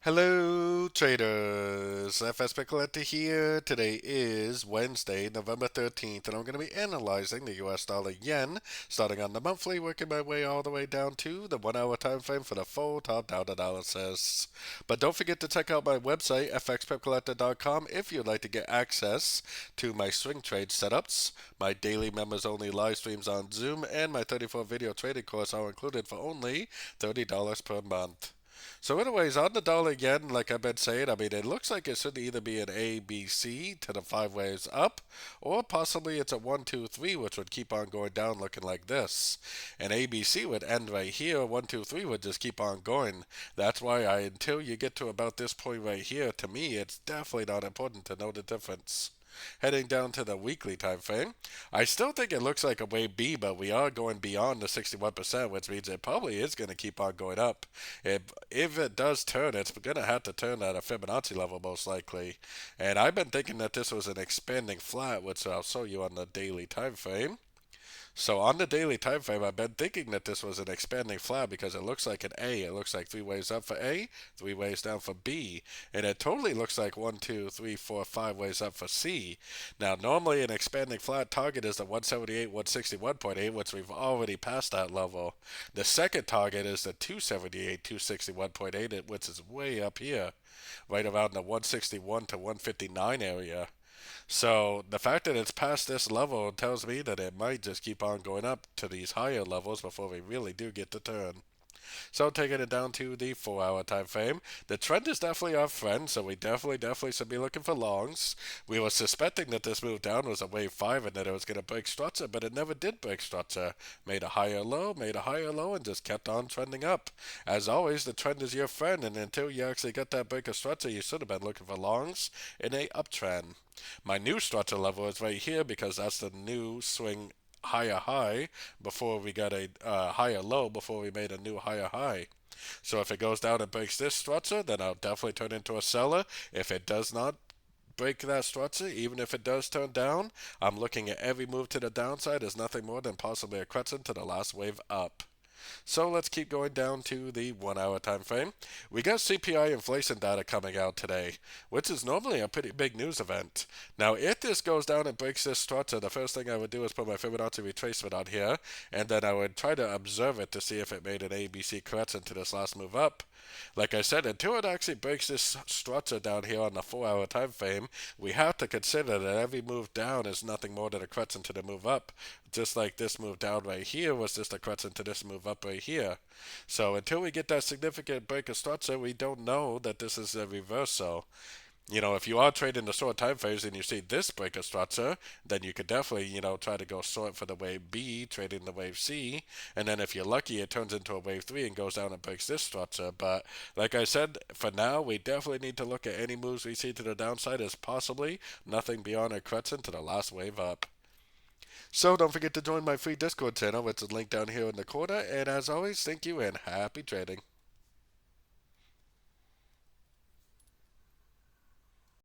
Hello, traders. FX Pip Collector here. Today is Wednesday, November 13th, and I'm going to be analyzing the US dollar yen, starting on the monthly, working my way all the way down to the 1 hour time frame for the full top-down analysis. But don't forget to check out my website, fxpipcollector.com, if you'd like to get access to my swing trade setups, my daily members-only live streams on Zoom, and my 34 video trading course are included for only $30 per month. So anyways, on the dollar again, like I've been saying, I mean, it looks like it should either be an A, B, C to the 5 waves up, or possibly it's a 1, 2, 3, which would keep on going down looking like this. And A, B, C would end right here. 1, 2, 3 would just keep on going. That's why until you get to about this point right here, to me, it's definitely not important to know the difference. Heading down to the weekly time frame, I still think it looks like a wave B, but we are going beyond the 61%, which means it probably is going to keep on going up. If it does turn, it's going to have to turn at a Fibonacci level most likely. And I've been thinking that this was an expanding flat, which I'll show you on the daily time frame. So on the daily time frame, I've been thinking that this was an expanding flat because it looks like an A. It looks like 3 waves up for A, 3 waves down for B, and it totally looks like 1, 2, 3, 4, 5 waves up for C. Now, normally an expanding flat target is the 178, 161.8, which we've already passed that level. The second target is the 278, 261.8, which is way up here, right around the 161 to 159 area. So the fact that it's past this level tells me that it might just keep on going up to these higher levels before we really do get the turn. So taking it down to the 4 hour time frame, the trend is definitely our friend, so we definitely should be looking for longs. We were suspecting that this move down was a wave 5 and that it was going to break structure, but it never did break structure. Made a higher low, made a higher low, and just kept on trending up. As always, the trend is your friend, and until you actually got that break of structure, you should have been looking for longs in a uptrend. My new structure level is right here because that's the new swing higher high before we got a higher low before we made a new higher high. So if it goes down and breaks this structure, then I'll definitely turn into a seller. If it does not break that structure, even if it does turn down, I'm looking at every move to the downside as nothing more than possibly a crescent to the last wave up. So let's keep going down to the 1 hour time frame. We got CPI inflation data coming out today, which is normally a pretty big news event. Now, if this goes down and breaks this structure, the first thing I would do is put my Fibonacci retracement on here, and then I would try to observe it to see if it made an ABC correction to this last move up. Like I said, until it actually breaks this structure down here on the 4 hour time frame, we have to consider that every move down is nothing more than a correction to the move up. Just like this move down right here was just a correction to this move up right here. So until we get that significant break of structure, we don't know that this is a reversal. If you are trading the short time frames and you see this break of structure, then you could definitely, try to go short for the wave B, trading the wave C. And then if you're lucky, it turns into a wave 3 and goes down and breaks this structure. But like I said, for now, we definitely need to look at any moves we see to the downside as possibly nothing beyond a crescent to the last wave up. So don't forget to join my free Discord channel, which is linked down here in the corner. And as always, thank you and happy trading.